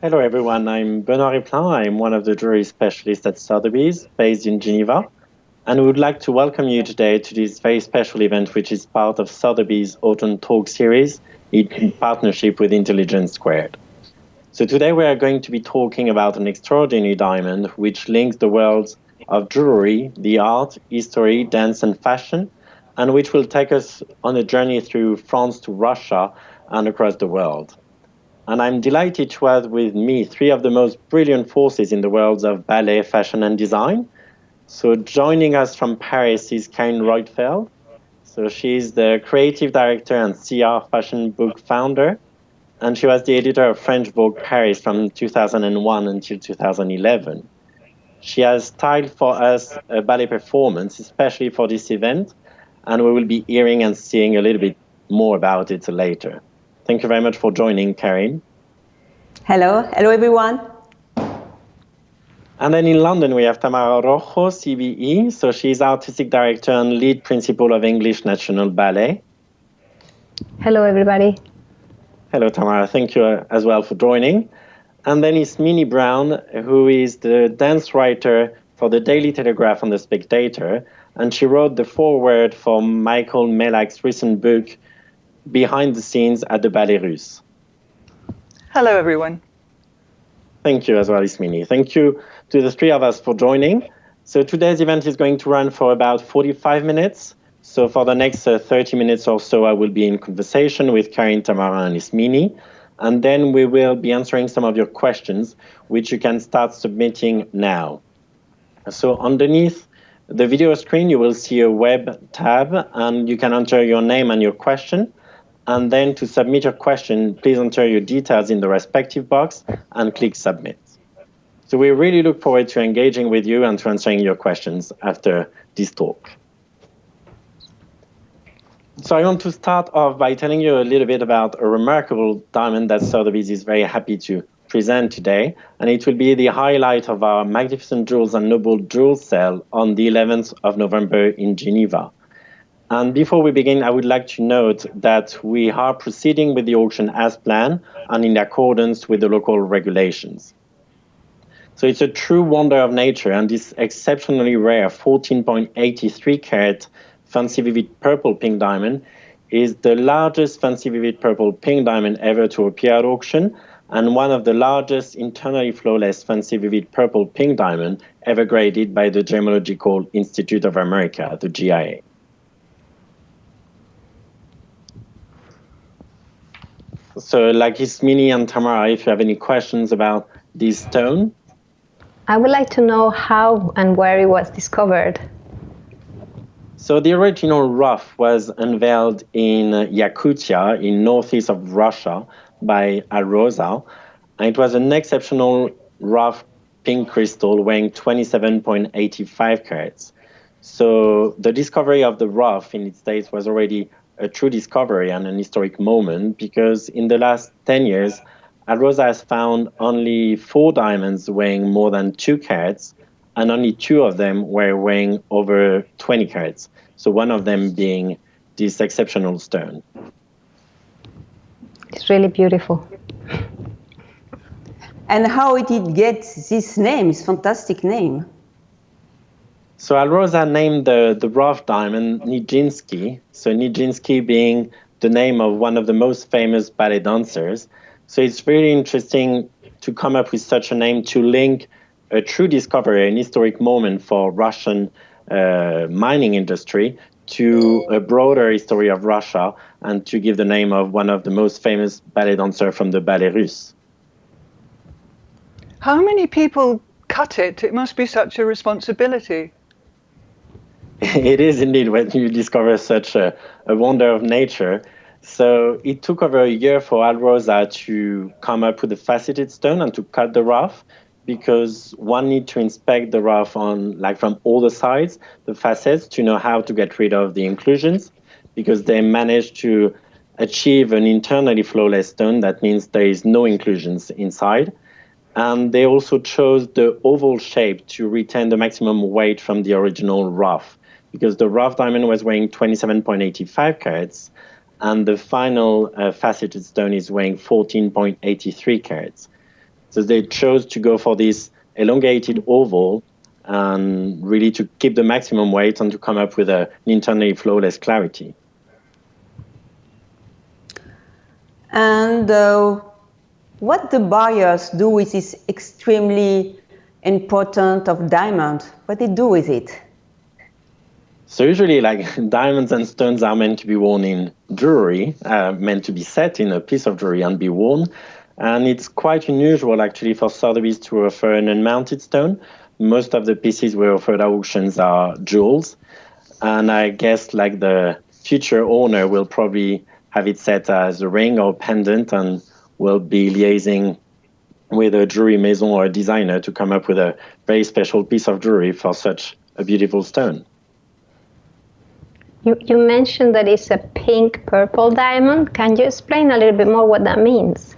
Hello everyone, I'm Benoit Repellin. I'm one of the jewelry specialists at SOTHEBY'S, based in Geneva. And we would like to welcome you today to this very special event, which is part of SOTHEBY'S Autumn Talk series in partnership with Intelligence Squared. So today we are going to be talking about an extraordinary diamond which links the worlds of jewelry, the art, history, dance and fashion, and which will take us on a journey through France to Russia and across the world. And I'm delighted to have with me three of the most brilliant forces in the worlds of ballet, fashion and design. So joining us from Paris is Carine Roitfeld. So she's the creative director and CR fashion book founder, and she was the editor of French Vogue Paris from 2001 until 2011. She has styled for us a ballet performance, especially for this event, and we will be hearing and seeing a little bit more about it later. Thank you very much for joining, Carine. Hello everyone. And then in London, we have Tamara Rojo Cbe. So she's artistic director and lead principal of English National Ballet. Hello, everybody. Hello, Tamara. Thank you as well for joining. And then Ismene Brown, who is the dance writer for the Daily Telegraph and the Spectre, and she wrote the foreword for Michael Melak's recent book, Behind the Scenes at the Ballet Russe. Hello, everyone. Thank you as well, Ismene. Thank you to the three of us for joining. So today's event is going to run for about 45 minutes. So for the next 30 minutes or so, I will be in conversation with Carine, Tamara, and Ismene. And then we will be answering some of your questions, which you can start submitting now. So underneath the video screen, you will see a web tab, and you can enter your name and your question. And then to submit your question, please enter your details in the respective box and click submit. So we really look forward to engaging with you and to answering your questions after this talk. So I want to start off by telling you a little bit about a remarkable diamond that Sotheby's is very happy to present today. And it will be the highlight of our Magnificent Jewels and Noble Jewels sale on the 11th of November in Geneva. And before we begin, I would like to note that we are proceeding with the auction as planned and in accordance with the local regulations. So it's a true wonder of nature, and this exceptionally rare 14.83 carat fancy vivid purple pink diamond is the largest fancy vivid purple pink diamond ever to appear at auction, and one of the largest internally flawless fancy vivid purple pink diamond ever graded by the Gemological Institute of America, the GIA. So like Ismene and Tamara, if you have any questions about this stone. I would like to know how and where it was discovered. So the original rough was unveiled in Yakutia, in northeast of Russia, by Alrosa. And it was an exceptional rough pink crystal weighing 27.85 carats. So the discovery of the rough in its days was already a true discovery and an historic moment, because in the last 10 years, Alrosa has found only 4 diamonds weighing more than 2 carats, and only 2 of them were weighing over 20 carats. So one of them being this exceptional stone. It's really beautiful. And how did it get this name, this fantastic name? So Alrosa named the rough diamond Nijinsky. So Nijinsky being the name of one of the most famous ballet dancers. So it's really interesting to come up with such a name to link a true discovery, an historic moment for Russian mining industry, to a broader history of Russia, and to give the name of one of the most famous ballet dancers from the Ballet Russe. How many people cut it? It must be such a responsibility. It is indeed when you discover such a wonder of nature. So it took over a year for Alrosa to come up with a faceted stone and to cut the rough, because one need to inspect the rough from all the sides, the facets, to know how to get rid of the inclusions, because they managed to achieve an internally flawless stone. That means there is no inclusions inside. And they also chose the oval shape to retain the maximum weight from the original rough, because the rough diamond was weighing 27.85 carats, and the final faceted stone is weighing 14.83 carats. So they chose to go for this elongated oval and really to keep the maximum weight and to come up with an internally flawless clarity. And what the buyers do with this extremely important of diamond? What they do with it? So usually, like, diamonds and stones are meant to be worn in jewelry, meant to be set in a piece of jewelry and be worn. And it's quite unusual, actually, for Sotheby's to offer an unmounted stone. Most of the pieces we offer at auctions are jewels. And I guess, like, the future owner will probably have it set as a ring or pendant and will be liaising with a jewelry maison or a designer to come up with a very special piece of jewelry for such a beautiful stone. You mentioned that it's a pink-purple diamond. Can you explain a little bit more what that means?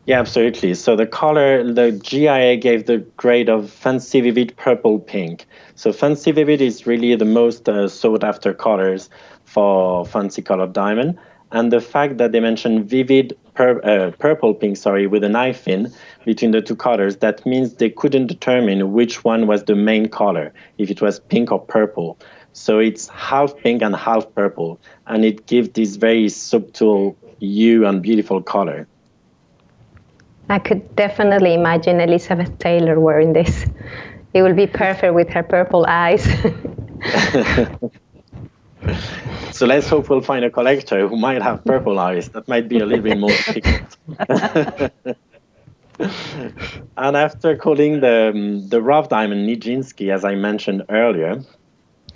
Yeah, absolutely. So the color, the GIA gave the grade of Fancy Vivid Purple Pink. So Fancy Vivid is really the most sought-after colors for fancy colored diamond. And the fact that they mentioned vivid purple pink, with a knife in between the two colors, that means they couldn't determine which one was the main color, if it was pink or purple. So it's half pink and half purple, and it gives this very subtle hue and beautiful color. I could definitely imagine Elizabeth Taylor wearing this. It will be perfect with her purple eyes. So let's hope we'll find a collector who might have purple eyes. That might be a little bit more difficult. And after calling the rough diamond Nijinsky, as I mentioned earlier,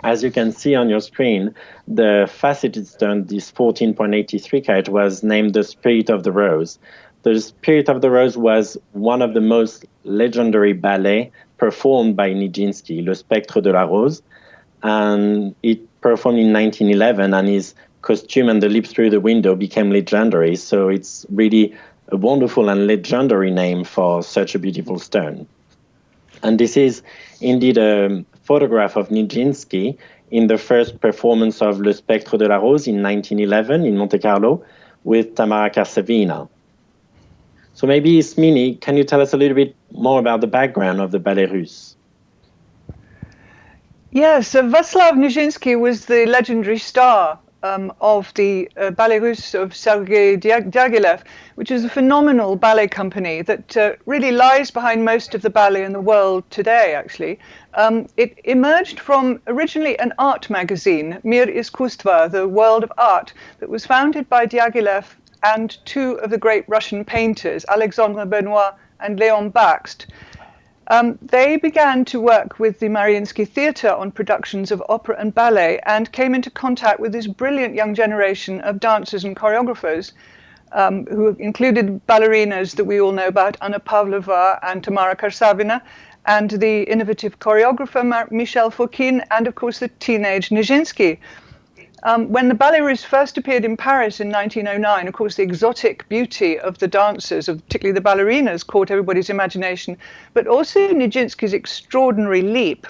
as you can see on your screen, the faceted stone, this 14.83 carat, was named the Spirit of the Rose. The Spirit of the Rose was one of the most legendary ballets performed by Nijinsky, Le Spectre de la Rose, and it performed in 1911, and his costume and the leap through the window became legendary. So it's really a wonderful and legendary name for such a beautiful stone. And this is indeed a photograph of Nijinsky in the first performance of Le Spectre de la Rose in 1911 in Monte Carlo with Tamara Rojo. So maybe, Ismene, can you tell us a little bit more about the background of the Ballet Russe? Yes, so Václav Nijinsky was the legendary star of the Ballet Russe of Sergei Diaghilev, which is a phenomenal ballet company that really lies behind most of the ballet in the world today, actually. It emerged from originally an art magazine, Mir Iskусство, the world of art, that was founded by Diaghilev and two of the great Russian painters, Alexandre Benoit and Leon Bakst. They began to work with the Mariinsky Theatre on productions of opera and ballet and came into contact with this brilliant young generation of dancers and choreographers who included ballerinas that we all know about, Anna Pavlova and Tamara Karsavina, and the innovative choreographer Michel Fokine, and of course the teenage Nijinsky. When the Ballet Russe first appeared in Paris in 1909, of course, the exotic beauty of the dancers, particularly the ballerinas, caught everybody's imagination, but also Nijinsky's extraordinary leap.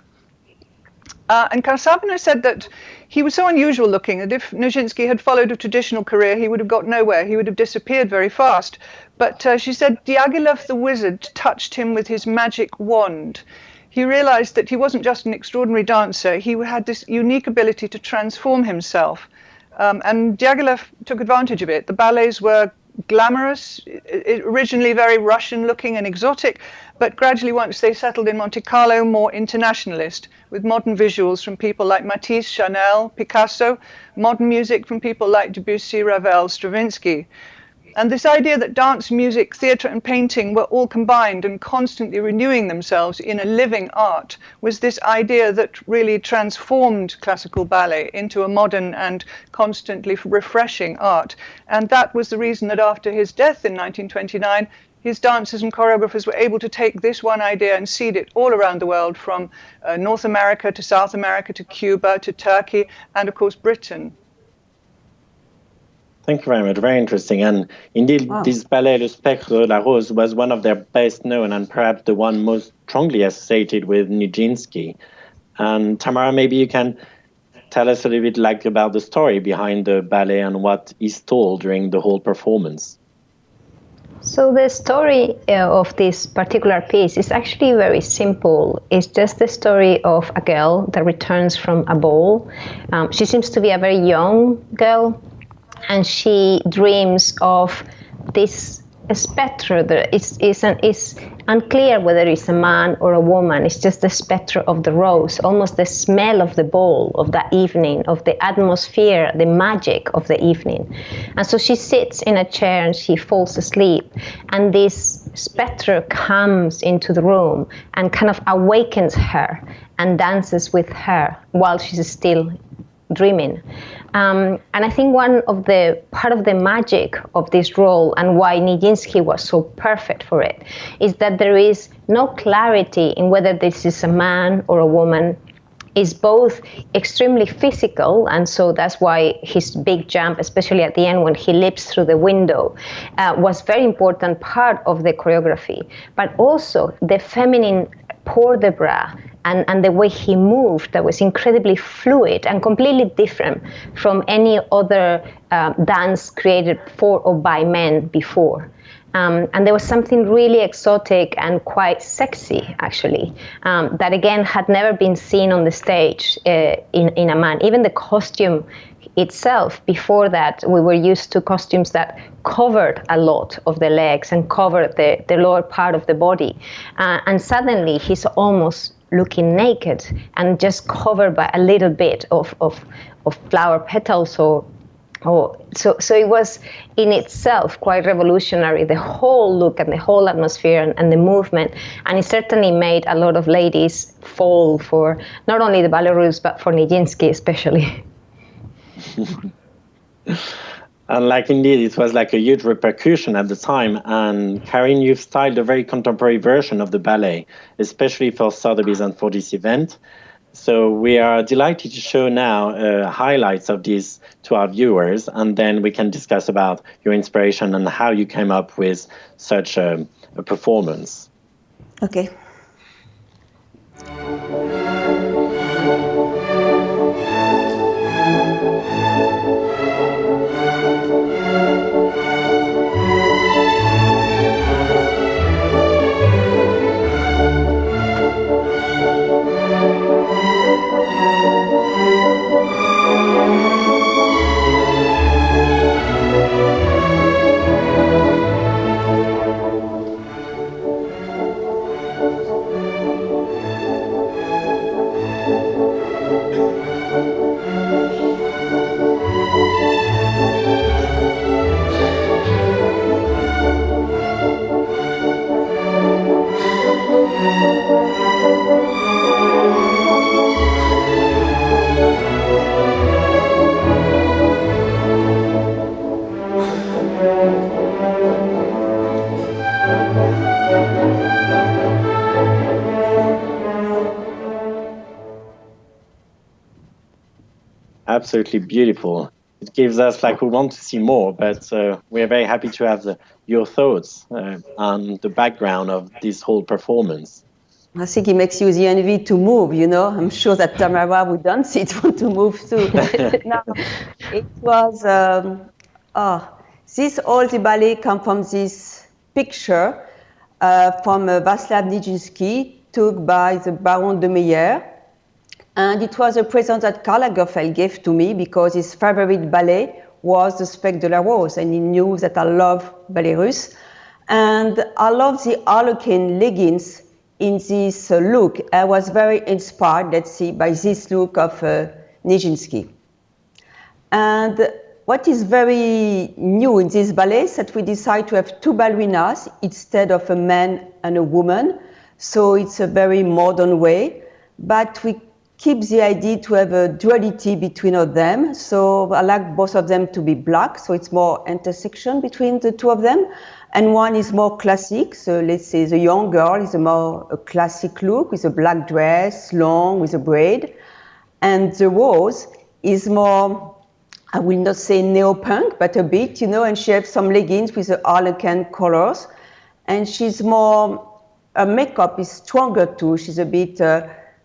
And Karsavina said that he was so unusual looking that if Nijinsky had followed a traditional career, he would have got nowhere. He would have disappeared very fast. But she said Diaghilev the wizard touched him with his magic wand. He realized that he wasn't just an extraordinary dancer, he had this unique ability to transform himself. And Diaghilev took advantage of it. The ballets were glamorous, originally very Russian looking and exotic, but gradually once they settled in Monte Carlo, more internationalist, with modern visuals from people like Matisse, Chanel, Picasso, modern music from people like Debussy, Ravel, Stravinsky. And this idea that dance, music, theatre and painting were all combined and constantly renewing themselves in a living art was this idea that really transformed classical ballet into a modern and constantly refreshing art. And that was the reason that after his death in 1929, his dancers and choreographers were able to take this one idea and seed it all around the world, from North America to South America to Cuba to Turkey and, of course, Britain. Thank you very much. Very interesting. And indeed, This ballet, Le Spectre de la Rose, was one of their best known and perhaps the one most strongly associated with Nijinsky. And Tamara, maybe you can tell us a little bit about the story behind the ballet and what is told during the whole performance. So the story of this particular piece is actually very simple. It's just the story of a girl that returns from a ball. She seems to be a very young girl, and she dreams of this spectre that is unclear whether it's a man or a woman. It's just the spectre of the rose, almost the smell of the ball, of that evening, of the atmosphere, the magic of the evening. And so she sits in a chair and she falls asleep, and this spectre comes into the room and kind of awakens her and dances with her while she's still dreaming. And I think part of the magic of this role, and why Nijinsky was so perfect for it, is that there is no clarity in whether this is a man or a woman. Is both extremely physical, and so that's why his big jump, especially at the end when he leaps through the window, was very important part of the choreography, but also the feminine port de bras and the way he moved, that was incredibly fluid and completely different from any other dance created for or by men before. And there was something really exotic and quite sexy, actually, that again had never been seen on the stage in a man. Even the costume itself, before that, we were used to costumes that covered a lot of the legs and covered the lower part of the body. And suddenly he's almost looking naked and just covered by a little bit of flower petals so it was in itself quite revolutionary, the whole look and the whole atmosphere and the movement, and it certainly made a lot of ladies fall for not only the ballet russe but for Nijinsky especially. And indeed, it was a huge repercussion at the time. And Carine, you've styled a very contemporary version of the ballet, especially for Sotheby's and for this event. So we are delighted to show now highlights of these to our viewers, and then we can discuss about your inspiration and how you came up with such a performance. Okay. Absolutely beautiful. It gives us we want to see more, but we're very happy to have your thoughts on the background of this whole performance. I think it makes you the envy to move, I'm sure that Tamara would dance it want to move too. No, it was, this all the ballet come from this picture from Václav Nijinsky, took by the Baron de Meyer. And it was a present that Karl Lagerfeld gave to me because his favorite ballet was the Spectre de la Rose, and he knew that I love ballet russe. And I love the harlequin leggings in this look. I was very inspired, let's see, by this look of Nijinsky. And what is very new in this ballet is that we decide to have two ballerinas instead of a man and a woman. So it's a very modern way, but we keep the idea to have a duality between of them. So I like both of them to be black, so it's more intersection between the two of them. And one is more classic, so let's say the young girl is a classic look with a black dress, long, with a braid. And the rose is more, I will not say neo-punk, but a bit, and she has some leggings with the harlequin colors. And she's more, her makeup is stronger too. She's a bit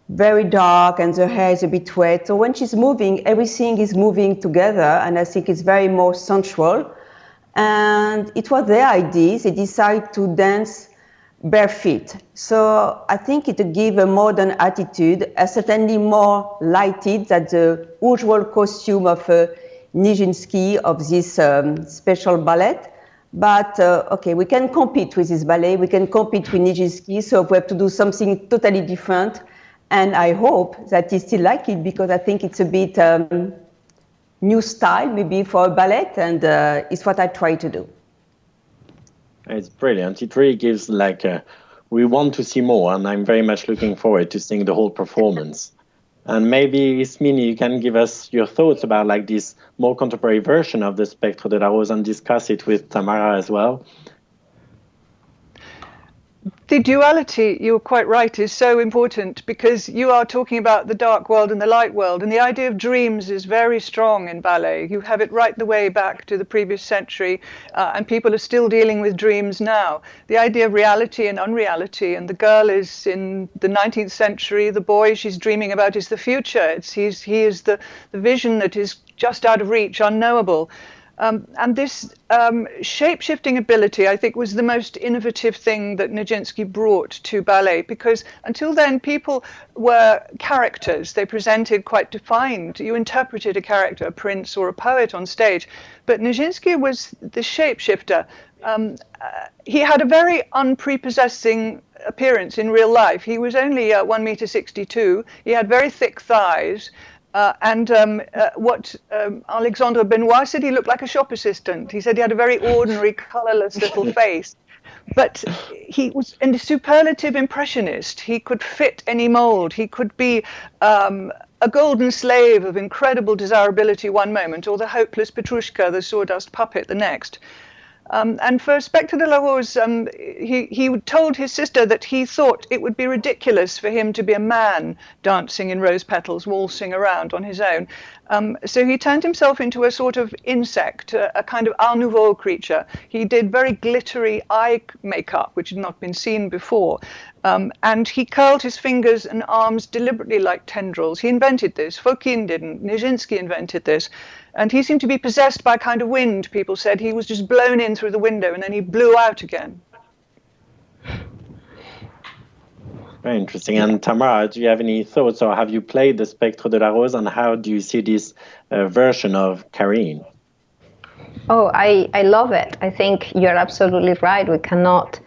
very dark, and the hair is a bit wet. So when she's moving, everything is moving together, and I think it's very more sensual. and it was their idea. They decided to dance bare feet. So I think it gave a modern attitude, certainly more lighted than the usual costume of Nijinsky of this special ballet. But okay, we can compete with this ballet, we can compete with Nijinsky, so we have to do something totally different. And I hope that he still like it, because I think it's a bit new style maybe for a ballet, and it's what I try to do. It's brilliant. It really gives we want to see more, and I'm very much looking forward to seeing the whole performance. And maybe, Ismene, you can give us your thoughts about this more contemporary version of the Spectre de la Rose and discuss it with Tamara as well. The duality, you're quite right, is so important, because you are talking about the dark world and the light world, and the idea of dreams is very strong in ballet. You have it right the way back to the previous century, and people are still dealing with dreams now. The idea of reality and unreality, and the girl is in the 19th century, the boy she's dreaming about is the future. He is the vision that is just out of reach, unknowable. And this shape-shifting ability, I think, was the most innovative thing that Nijinsky brought to ballet, because until then people were characters. They presented quite defined. You interpreted a character, a prince or a poet on stage. But Nijinsky was the shapeshifter. He had a very unprepossessing appearance in real life. He was only 1.62 m. He had very thick thighs. What Alexandre Benoit said, he looked like a shop assistant. He said he had a very ordinary, colorless little face. But he was a superlative impressionist. He could fit any mold. He could be a golden slave of incredible desirability one moment, or the hopeless Petrushka, the sawdust puppet, the next. And for Spectre de la Rose, he told his sister that he thought it would be ridiculous for him to be a man dancing in rose petals, waltzing around on his own. So he turned himself into a sort of insect, a kind of Art Nouveau creature. He did very glittery eye makeup, which had not been seen before. And he curled his fingers and arms deliberately like tendrils. He invented this. Fokine didn't. Nijinsky invented this. And he seemed to be possessed by a kind of wind, people said. He was just blown in through the window and then he blew out again. Very interesting. And Tamara, do you have any thoughts, or have you played the Spectre de la Rose, and how do you see this version of Carine? Oh, I love it. I think you're absolutely right. We cannot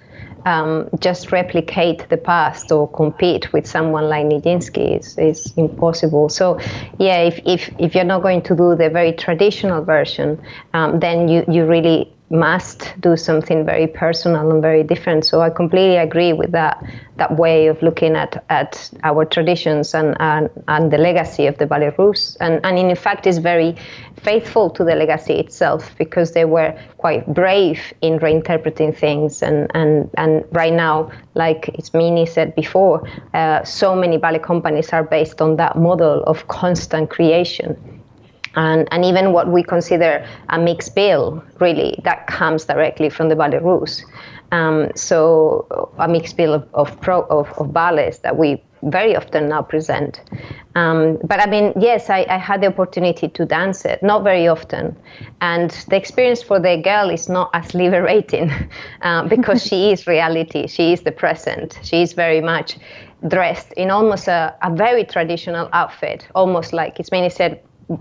just replicate the past or compete with someone like Nijinsky. It's impossible. So yeah, if you're not going to do the very traditional version, then you really must do something very personal and very different. So I completely agree with that way of looking at our traditions and the legacy of the Ballet Russe. And in fact, is very faithful to the legacy itself, because they were quite brave in reinterpreting things. And right now, like Ismene said before, so many ballet companies are based on that model of constant creation. And even what we consider a mixed bill, really, that comes directly from the Ballet Russe. So a mixed bill of ballets that we very often now present. But I mean, yes, I had the opportunity to dance it, not very often. And the experience for the girl is not as liberating because she is reality, she is the present, she is very much dressed in almost a very traditional outfit, almost like Ismene said,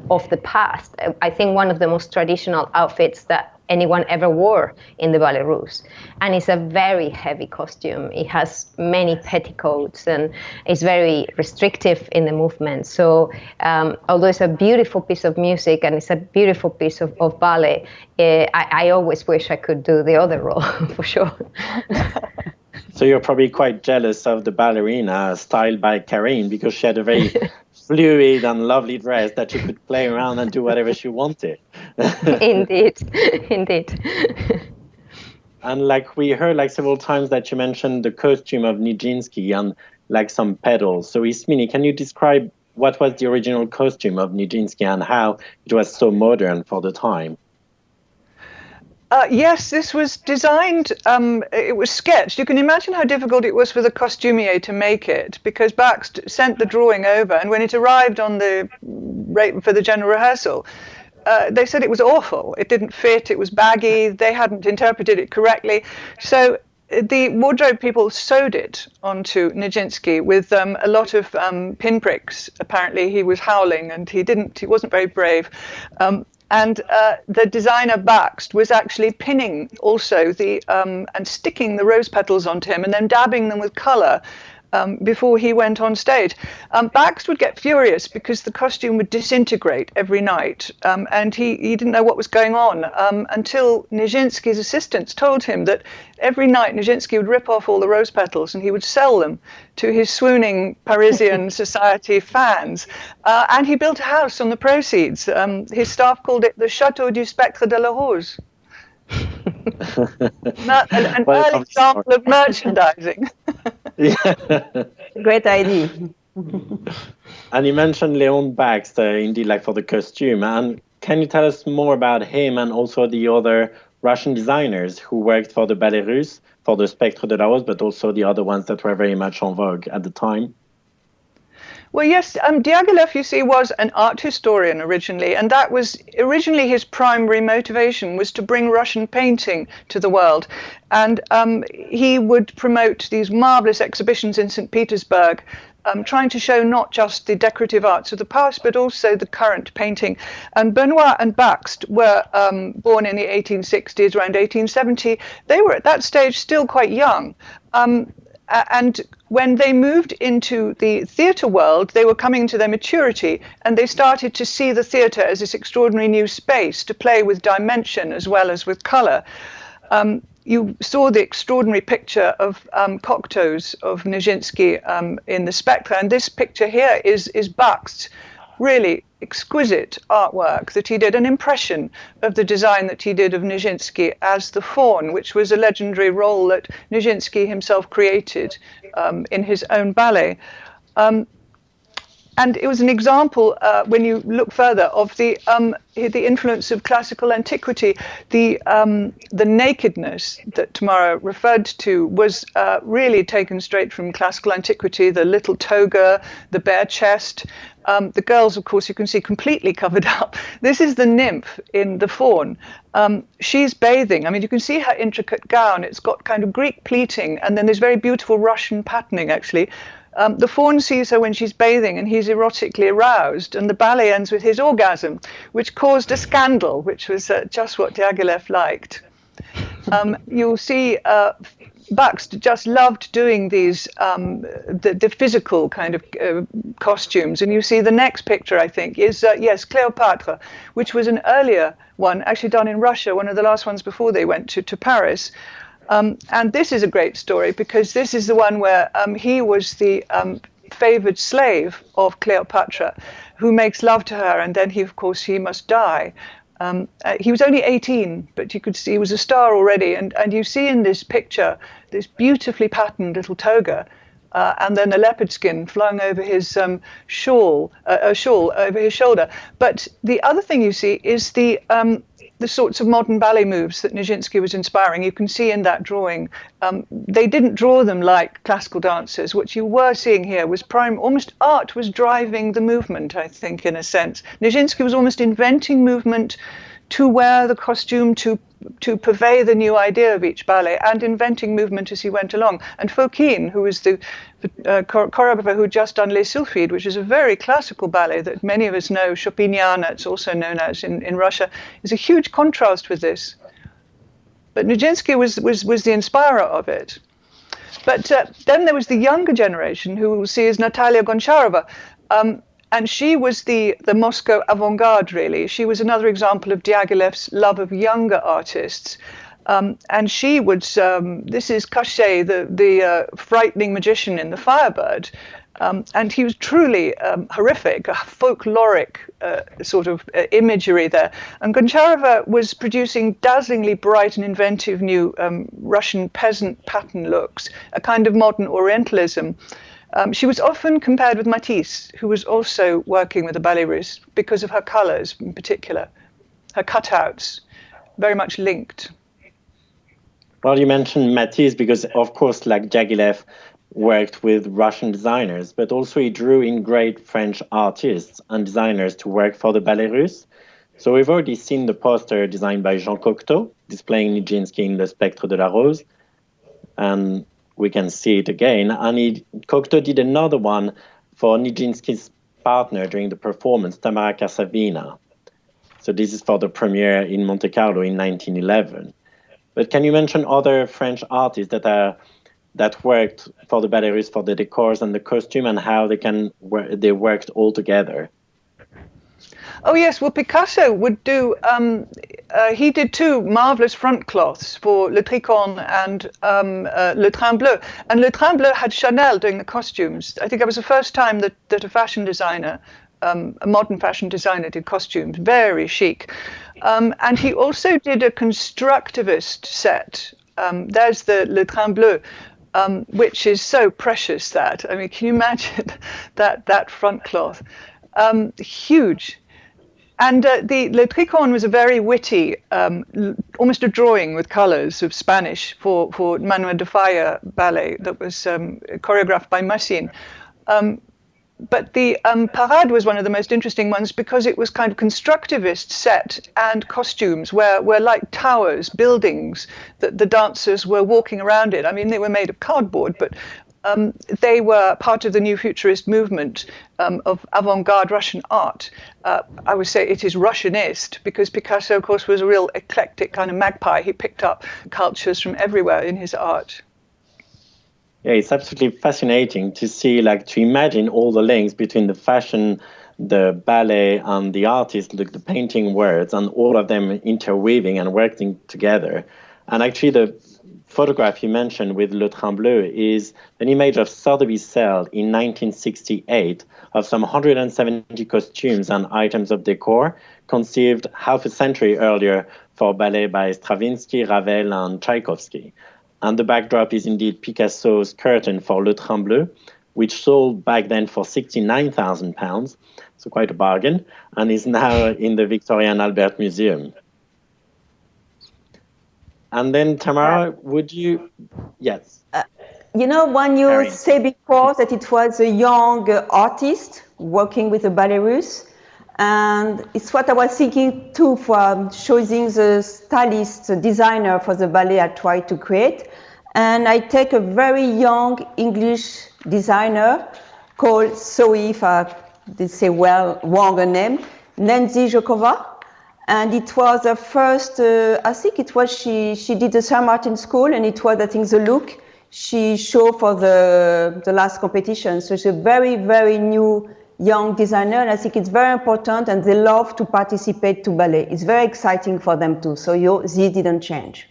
of the past. I think one of the most traditional outfits that anyone ever wore in the Ballet Russe. And it's a very heavy costume. It has many petticoats and it's very restrictive in the movement. So although it's a beautiful piece of music and it's a beautiful piece of ballet, I always wish I could do the other role for sure. So you're probably quite jealous of the ballerina styled by Carine, because she had a very fluid and lovely dress that she could play around and do whatever she wanted. Indeed. And like we heard several times that you mentioned the costume of Nijinsky and some pedals. So Ismene, can you describe what was the original costume of Nijinsky and how it was so modern for the time? Yes, this was designed, it was sketched. You can imagine how difficult it was for the costumier to make it, because Bach sent the drawing over, and when it arrived for the general rehearsal, they said it was awful. It didn't fit. It was baggy. They hadn't interpreted it correctly. So the wardrobe people sewed it onto Nijinsky with a lot of pinpricks. Apparently, he was howling and he wasn't very brave. And the designer Bakst was actually pinning also and sticking the rose petals onto him and then dabbing them with color before he went on stage. Bakst would get furious because the costume would disintegrate every night, and he didn't know what was going on until Nijinsky's assistants told him that every night Nijinsky would rip off all the rose petals and he would sell them to his swooning Parisian society fans. And he built a house on the proceeds. His staff called it the Château du Spectre de la Rose. An early example of merchandising. Yeah. Great idea. And you mentioned Léon Bakst, indeed, like for the costume. And can you tell us more about him and also the other Russian designers who worked for the Ballet Russe, for the Spectre de la Rose, but also the other ones that were very much en vogue at the time? Well, yes, Diaghilev, you see, was an art historian originally, and that was originally his primary motivation, was to bring Russian painting to the world. And he would promote these marvelous exhibitions in St. Petersburg, trying to show not just the decorative arts of the past, but also the current painting. And Benoit and Bakst were born in the 1860s, around 1870. They were at that stage still quite young. And when they moved into the theatre world, they were coming to their maturity, and they started to see the theatre as this extraordinary new space to play with dimension as well as with colour. You saw the extraordinary picture of Cocteau's of Nijinsky in the Spectre, and this picture here is Bakst's really exquisite artwork that he did, an impression of the design that he did of Nijinsky as the Fawn, which was a legendary role that Nijinsky himself created in his own ballet. And it was an example, when you look further, of the influence of classical antiquity. The nakedness that Tamara referred to was really taken straight from classical antiquity. The little toga, the bare chest. The girls, of course, you can see completely covered up. This is the Nymph in the Fawn. She's bathing. I mean, you can see her intricate gown. It's got kind of Greek pleating, and then there's very beautiful Russian patterning, actually. The Fawn sees her when she's bathing and he's erotically aroused, and the ballet ends with his orgasm, which caused a scandal, which was just what Diaghilev liked. You'll see Bakst just loved doing these, the physical kind of costumes. And you see the next picture, I think, is, yes, Cleopatra, which was an earlier one, actually done in Russia, one of the last ones before they went to Paris. And this is a great story because this is the one where he was the favored slave of Cleopatra, who makes love to her, and then of course, he must die. He was only 18, but you could see he was a star already. And you see in this picture this beautifully patterned little toga, and then a leopard skin flung over his shawl over his shoulder. But the other thing you see is the sorts of modern ballet moves that Nijinsky was inspiring. You can see in that drawing, they didn't draw them like classical dancers. What you were seeing here was almost art was driving the movement, I think, in a sense. Nijinsky was almost inventing movement to wear the costume, to purvey the new idea of each ballet, and inventing movement as he went along. And Fawn, who was the choreographer who had just done Les Sylphides, which is a very classical ballet that many of us know, Chopiniana, it's also known as in Russia, is a huge contrast with this. But Nijinsky was the inspirer of it. But then there was the younger generation, who we'll see as Natalia Goncharova. And she was the Moscow avant-garde, really. She was another example of Diaghilev's love of younger artists. And she was, this is Cachet, the frightening magician in The Firebird. And he was truly horrific, a folkloric sort of imagery there. And Goncharova was producing dazzlingly bright and inventive new Russian peasant pattern looks, a kind of modern Orientalism. She was often compared with Matisse, who was also working with the Ballet Russe because of her colors in particular, her cutouts, very much linked. Well, you mentioned Matisse because, of course, like Diaghilev worked with Russian designers, but also he drew in great French artists and designers to work for the Ballet Russe. So we've already seen the poster designed by Jean Cocteau, displaying Nijinsky in the Spectre de la Rose, and we can see it again. And Cocteau did another one for Nijinsky's partner during the performance, Tamara Rojo. So this is for the premiere in Monte Carlo in 1911. But can you mention other French artists that worked for the Ballet Russe for the decors and the costume, and how they worked all together? Oh yes, well Picasso would do. He did two marvelous front cloths for Le Tricorne and Le Train Bleu, and Le Train Bleu had Chanel doing the costumes. I think that was the first time that a fashion designer, a modern fashion designer, did costumes. Very chic, and he also did a constructivist set. There's the Le Train Bleu. Which is so precious that, I mean, can you imagine that front cloth? Huge. And the Le Tricorne was a very witty, almost a drawing with colors of Spanish for Manuel de Falla ballet that was choreographed by Massine. But the Parade was one of the most interesting ones because it was kind of constructivist set and costumes where like towers, buildings, that the dancers were walking around in. I mean, they were made of cardboard, but they were part of the new futurist movement of avant-garde Russian art. I would say it is Russianist because Picasso, of course, was a real eclectic kind of magpie. He picked up cultures from everywhere in his art. Yeah, it's absolutely fascinating to see, to imagine all the links between the fashion, the ballet, and the artist, the painting words, and all of them interweaving and working together. And actually, the photograph you mentioned with Le Train Bleu is an image of Sotheby's sale in 1968 of some 170 costumes and items of decor conceived half a century earlier for ballet by Stravinsky, Ravel, and Tchaikovsky. And the backdrop is indeed Picasso's curtain for Le Train Bleu, which sold back then for £69,000, so quite a bargain, and is now in the Victoria and Albert Museum. And then, Tamara, would you... Yes. When you say before that it was a young artist working with the Ballet Russe, and it's what I was thinking too for choosing the stylist, the designer for the ballet I tried to create. And I take a very young English designer called, sorry if I did say wrong her name, Nancy Jokova. And it was the first, I think it was, she did the Saint Martin School, and it was, I think, the look she showed for the last competition. So she's a very, very new young designer, and I think it's very important, and they love to participate to ballet. It's very exciting for them too, so this didn't change.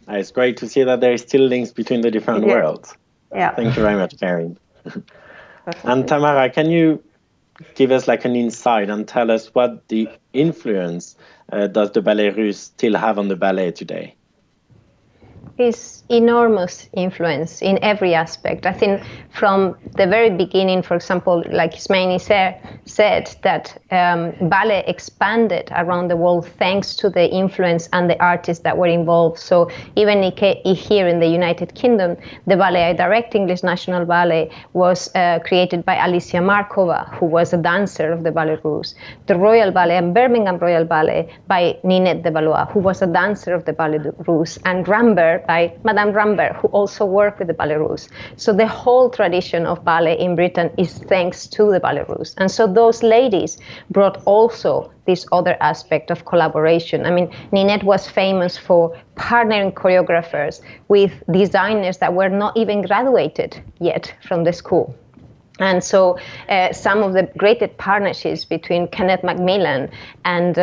It's great to see that there are still links between the different worlds. Yeah. Thank you very much, Carine. And Tamara, can you give us an insight and tell us what the influence does the Ballet Russe still have on the ballet today? Is enormous influence in every aspect. I think from the very beginning, for example, like Ismene said, that ballet expanded around the world thanks to the influence and the artists that were involved. So even here in the United Kingdom, the ballet I direct, English National Ballet, was created by Alicia Markova, who was a dancer of the Ballet Russe. The Royal Ballet and Birmingham Royal Ballet by Ninette de Valois, who was a dancer of the Ballet Russe, and Rambert by Madame Rambert, who also worked with the Ballet Russe. So the whole tradition of ballet in Britain is thanks to the Ballet Russe. And so those ladies brought also this other aspect of collaboration. I mean, Ninette was famous for partnering choreographers with designers that were not even graduated yet from the school. And so some of the greatest partnerships between Kenneth Macmillan and,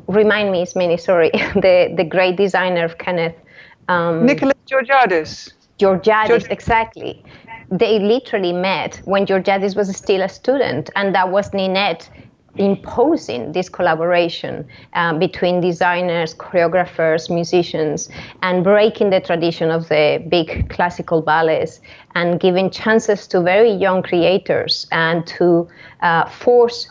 remind me, Ismene, sorry, the great designer of Kenneth, Nicholas Georgiadis. Georgiadis, exactly. They literally met when Georgiadis was still a student, and that was Ninette imposing this collaboration between designers, choreographers, musicians, and breaking the tradition of the big classical ballets and giving chances to very young creators and to force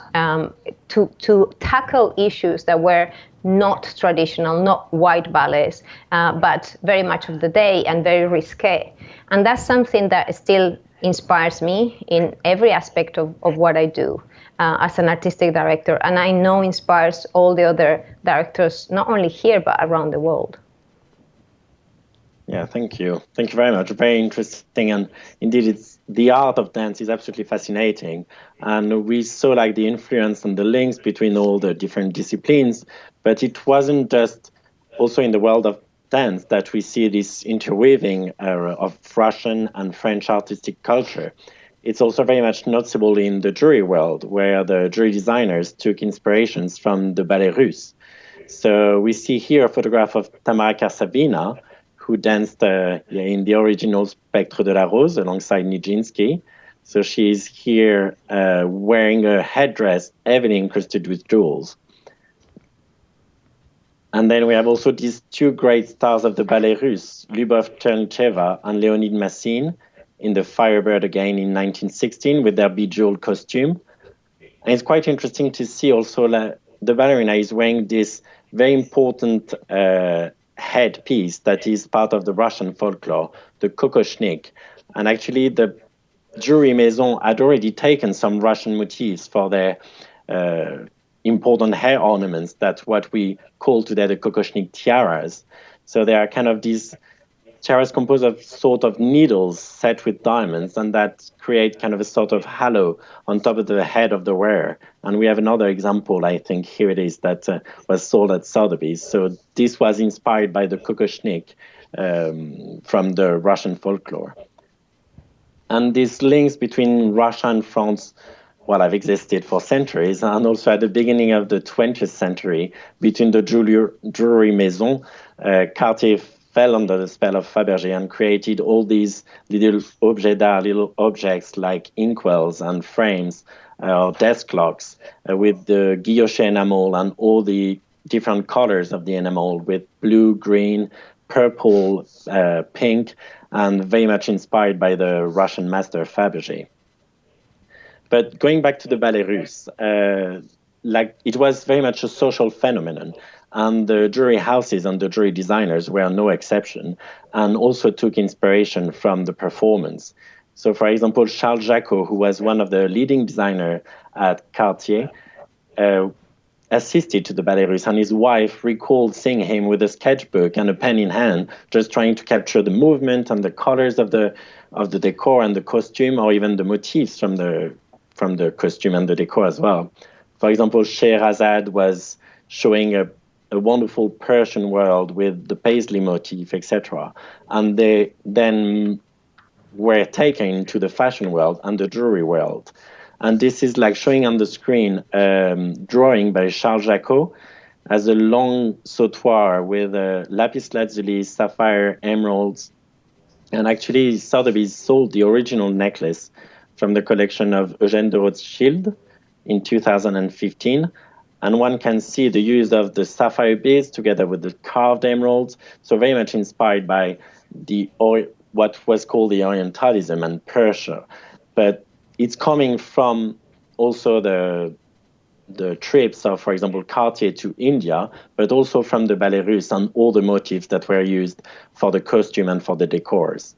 to tackle issues that were not traditional, not white ballets, but very much of the day and very risque. And that's something that still inspires me in every aspect of what I do. as an artistic director, and I know inspires all the other directors, not only here, but around the world. Yeah, thank you. Thank you very much. Very interesting. And indeed, the art of dance is absolutely fascinating. And we saw like the influence and the links between all the different disciplines, but it wasn't just also in the world of dance that we see this interweaving of Russian and French artistic culture. It's also very much noticeable in the jewelry world, where the jewelry designers took inspirations from the ballet russe. So we see here a photograph of Tamara Rojo, who danced in the original Spectre de la Rose alongside Nijinsky. So she's here wearing a headdress heavily encrusted with jewels. And then we have also these two great stars of the ballet russe, Lyubov Chernysheva and Leonid Massine, in the Firebird again in 1916 with their bejeweled costume. And it's quite interesting to see also the ballerina is wearing this very important headpiece that is part of the Russian folklore, the kokoshnik. And actually the jewelry maison had already taken some Russian motifs for their important hair ornaments. That's what we call today the kokoshnik tiaras. So they are kind of these tiaras composed of sort of needles set with diamonds, and that create kind of a sort of halo on top of the head of the wearer. And we have another example, I think, here it is, that was sold at Sotheby's. So this was inspired by the kokoshnik from the Russian folklore. And these links between Russia and France, well, have existed for centuries, and also at the beginning of the 20th century, between the jewelry maison, Cartier fell under the spell of Fabergé and created all these little objets d'art, little objects like inkwells and frames or desk clocks with the guilloche enamel and all the different colors of the enamel with blue, green, purple, pink, and very much inspired by the Russian master Fabergé. But going back to the ballet russe, it was very much a social phenomenon. And the jewelry houses and the jewelry designers were no exception, and also took inspiration from the performance. So, for example, Charles Jacot, who was one of the leading designers at Cartier, assisted to the ballet russe, and his wife recalled seeing him with a sketchbook and a pen in hand, just trying to capture the movement and the colors of the decor and the costume, or even the motifs from the costume and the decor as well. For example, Scheherazade was showing a wonderful Persian world with the paisley motif, etc. And they then were taken into the fashion world and the jewelry world. And this is like showing on the screen drawing by Charles Jacot as a long sautoir with lapis lazuli, sapphire, emeralds. And actually, Sotheby's sold the original necklace from the collection of Eugène de Rothschild in 2015. And one can see the use of the sapphire beads together with the carved emeralds. So very much inspired by what was called the Orientalism and Persia. But it's coming from also the trips of, for example, Cartier to India, but also from the ballet russe and all the motifs that were used for the costume and for the decors.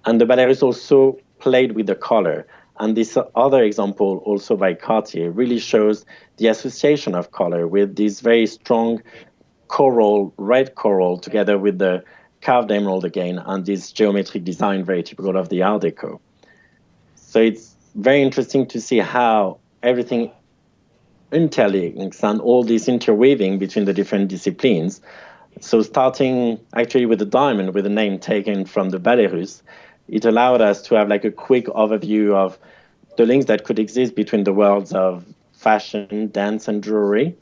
And the ballet russe also played with the color. And this other example, also by Cartier, really shows the association of color with this very strong coral, red coral, together with the carved emerald again, and this geometric design very typical of the Art Deco. So it's very interesting to see how everything interlinks and all this interweaving between the different disciplines. So starting actually with the diamond, with the name taken from the ballet russe, it allowed us to have like a quick overview of the links that could exist between the worlds of fashion, dance, and jewelry.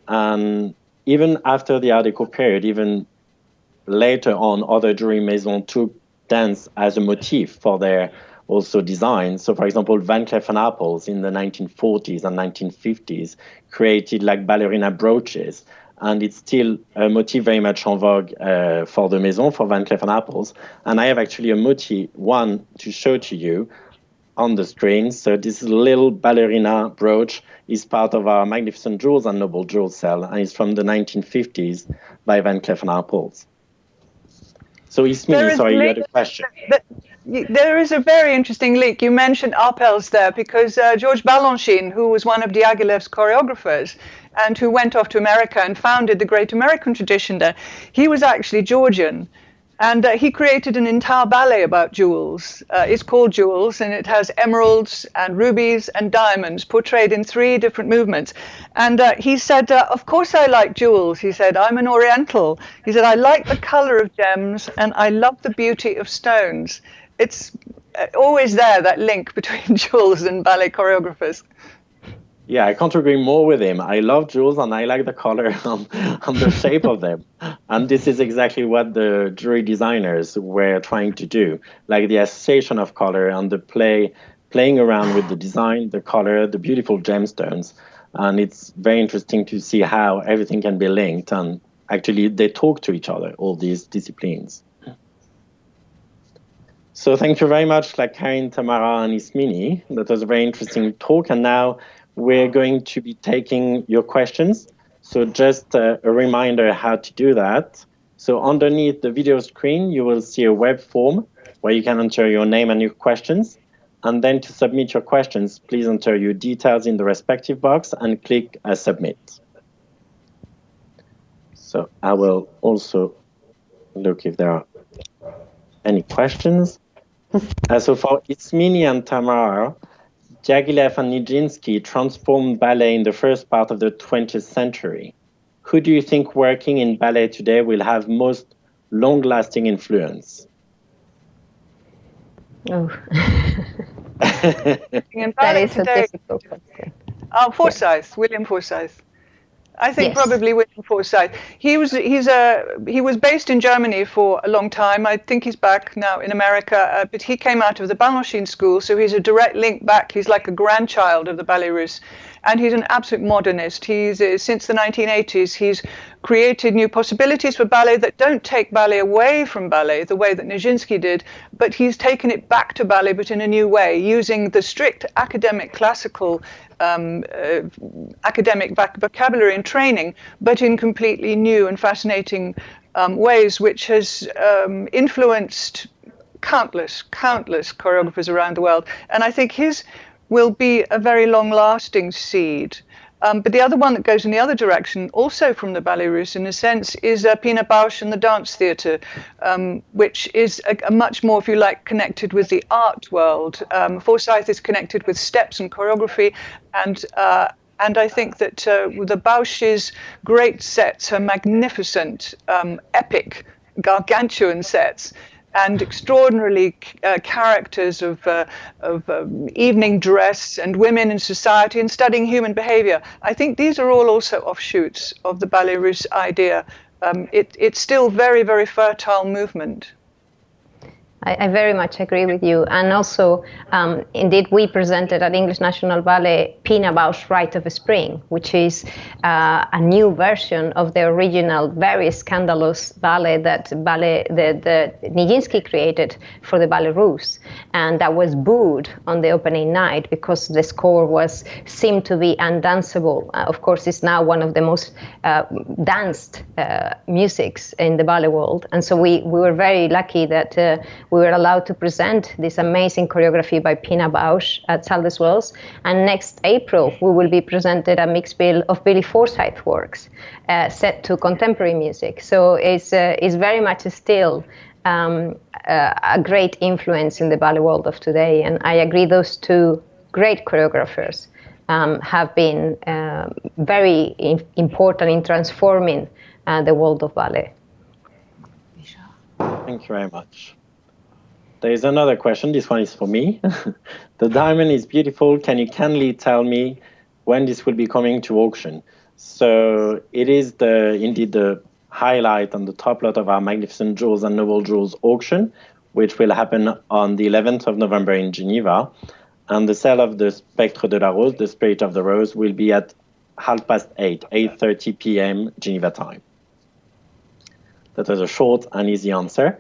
And even after the Art Deco period, even later on, other jewelry maisons took dance as a motif for their also design. So, for example, Van Cleef & Arpels in the 1940s and 1950s created like ballerina brooches. And it's still a motif very much en vogue for the maison, for Van Cleef & Arpels. And I have actually a motif, one to show to you on the screen. So this little ballerina brooch is part of our Magnificent Jewels and Noble Jewels sale, and it's from the 1950s by Van Cleef & Arpels. So Ismene, sorry, you had a question. There is a very interesting link. You mentioned Arpels there because Georges Balanchine, who was one of Diaghilev's choreographers and who went off to America and founded the great American tradition there, he was actually Georgian. And he created an entire ballet about jewels. It's called Jewels, and it has emeralds and rubies and diamonds portrayed in 3 different movements. And he said, of course I like jewels. He said, I'm an Oriental. He said, I like the color of gems, and I love the beauty of stones. It's always there, that link between jewels and ballet choreographers. Yeah, I can't agree more with him. I love jewels and I like the color and the shape of them. And this is exactly what the jewelry designers were trying to do, like the association of color and the playing around with the design, the color, the beautiful gemstones. And it's very interesting to see how everything can be linked and actually they talk to each other, all these disciplines. So thank you very much, Carine, Tamara, and Ismene. That was a very interesting talk. And now we're going to be taking your questions. So just a reminder how to do that. So underneath the video screen, you will see a web form where you can enter your name and your questions. And then to submit your questions, please enter your details in the respective box and click Submit. So I will also look if there are any questions. So for Ismene and Tamara, Diaghilev and Nijinsky transformed ballet in the first part of the 20th century. Who do you think working in ballet today will have most long-lasting influence? Oh. That is a difficult question. Forsyth, William Forsyth. I think probably William Forsyth. He was based in Germany for a long time. I think he's back now in America, but he came out of the Balanchine school, so he's a direct link back. He's like a grandchild of the Ballet Russe, and he's an absolute modernist. He's since the 1980s, he's created new possibilities for ballet that don't take ballet away from ballet the way that Nijinsky did, but he's taken it back to ballet, but in a new way, using the strict academic classical academic vocabulary and training, but in completely new and fascinating ways, which has influenced countless choreographers around the world. And I think his will be a very long-lasting seed. But the other one that goes in the other direction, also from the Ballet Russe in a sense, is Pina Bausch and the dance theatre, which is a much more, if you like, connected with the art world. Forsyth is connected with steps and choreography, and I think that the Bausch's great sets, her magnificent, epic, gargantuan sets, and extraordinarily characters of evening dress and women in society and studying human behavior. I think these are all also offshoots of the Ballet Russe idea. It's still very, very fertile movement. I very much agree with you. And also, indeed, we presented at English National Ballet Pina Bausch Rite of Spring, which is a new version of the original, very scandalous ballet that Nijinsky created for the Ballet Russe. And that was booed on the opening night because the score seemed to be undanceable. Of course, it's now one of the most danced musics in the ballet world. And so we were very lucky that we were allowed to present this amazing choreography by Pina Bausch at Saldes Wells. And next April, we will be presented a mixed bill of Billy Forsyth works set to contemporary music. So it's very much still a great influence in the ballet world of today. And I agree those two great choreographers have been very important in transforming the world of ballet. Thank you very much. There is another question. This one is for me. The diamond is beautiful. Can you kindly tell me when this will be coming to auction? So it is indeed the highlight on the top lot of our Magnificent Jewels and Noble Jewels auction, which will happen on the 11th of November in Geneva. And the sale of the Spectre de la Rose, the Spirit of the Rose, will be at 8:30 p.m. Geneva time. That was a short and easy answer.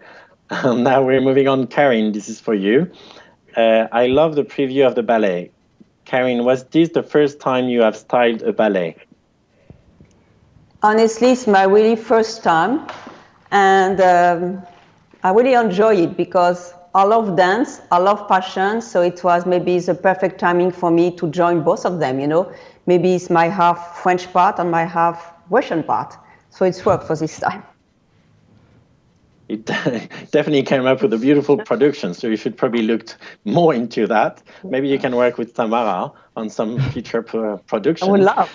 Now we're moving on. Carine, this is for you. I love the preview of the ballet. Carine, was this the first time you have styled a ballet? Honestly, it's my really first time. And I really enjoy it because I love dance, I love fashion, so it was maybe the perfect timing for me to join both of them, you know. Maybe it's my half French part and my half Russian part. So it's worked for this time. It definitely came up with a beautiful production, so you should probably look more into that. Maybe you can work with Tamara on some future productions. I would love.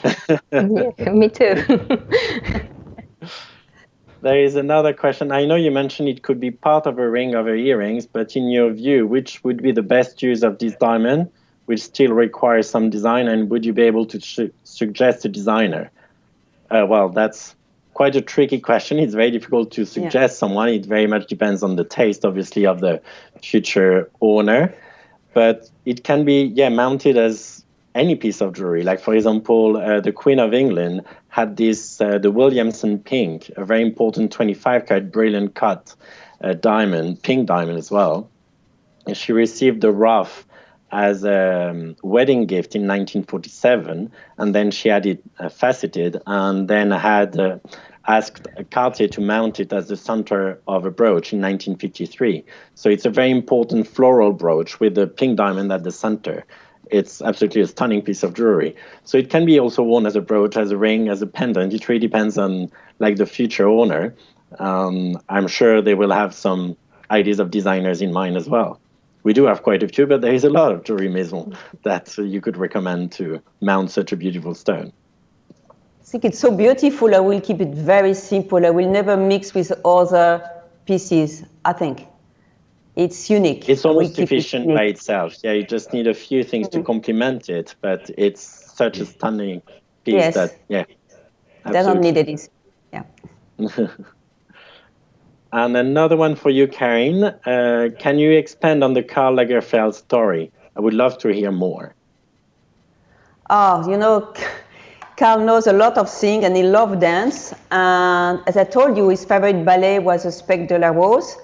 Yeah, me too. There is another question. I know you mentioned it could be part of a ring of her earrings, but in your view, which would be the best use of this diamond, which still requires some design, and would you be able to suggest a designer? Well, that's quite a tricky question. It's very difficult to suggest someone. It very much depends on the taste, obviously, of the future owner. But it can be, mounted as any piece of jewelry. Like, for example, the Queen of England had this, the Williamson Pink, a very important 25-carat brilliant cut diamond, pink diamond as well. And she received the rough as a wedding gift in 1947, and then she had it faceted, and then had asked Cartier to mount it as the center of a brooch in 1953. So it's a very important floral brooch with the pink diamond at the center. It's absolutely a stunning piece of jewelry. So it can be also worn as a brooch, as a ring, as a pendant. It really depends on like the future owner. I'm sure they will have some ideas of designers in mind as well. We do have quite a few, but there is a lot of jewelry maisons that you could recommend to mount such a beautiful stone. I think it's so beautiful. I will keep it very simple. I will never mix with other pieces, I think. It's unique. It's almost sufficient by itself. Yeah, you just need a few things to complement it, but it's such a stunning piece that, doesn't need it. Yeah. And another one for you, Carine. Can you expand on the Karl Lagerfeld story? I would love to hear more. Oh, you know, Karl knows a lot of things and he loves dance. And as I told you, his favorite ballet was a Spectre de la Rose.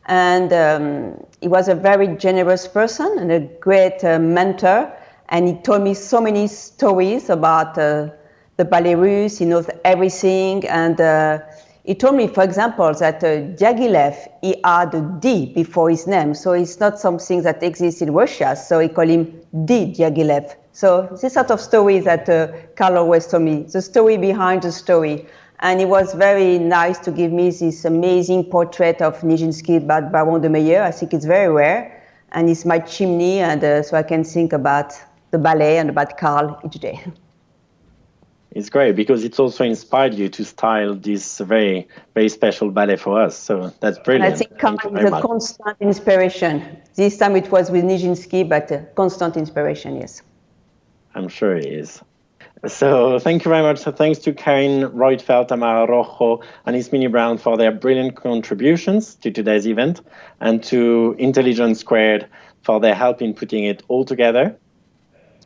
And he was a very generous person and a great mentor. And he told me so many stories about the ballet russe. He knows everything. And he told me, for example, that Diaghilev, he had a D before his name. So it's not something that exists in Russia. So he called him D. Diaghilev. So this sort of story that Karl always told me, the story behind the story. And it was very nice to give me this amazing portrait of Nijinsky by Baron de Meyer. I think it's very rare. And it's my chimney. And so I can think about the ballet and about Karl each day. It's great because it's also inspired you to style this very, very special ballet for us. So that's brilliant. And I think Karl is a constant inspiration. This time it was with Nijinsky, but a constant inspiration, yes. I'm sure it is. So thank you very much. So thanks to Carine Roitfeld, Tamara Rojo, and Ismene Brown for their brilliant contributions to today's event, and to Intelligence Squared for their help in putting it all together.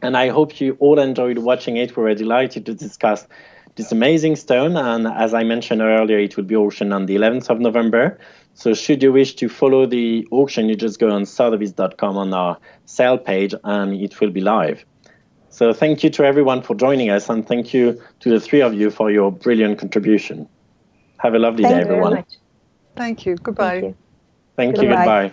And I hope you all enjoyed watching it. We were delighted to discuss this amazing stone. And as I mentioned earlier, it will be auctioned on the 11th of November. So should you wish to follow the auction, you just go on sothebys.com on our sale page and it will be live. So thank you to everyone for joining us. And thank you to the three of you for your brilliant contribution. Have a lovely day, everyone. Thank you. Goodbye. Thank you. Goodbye.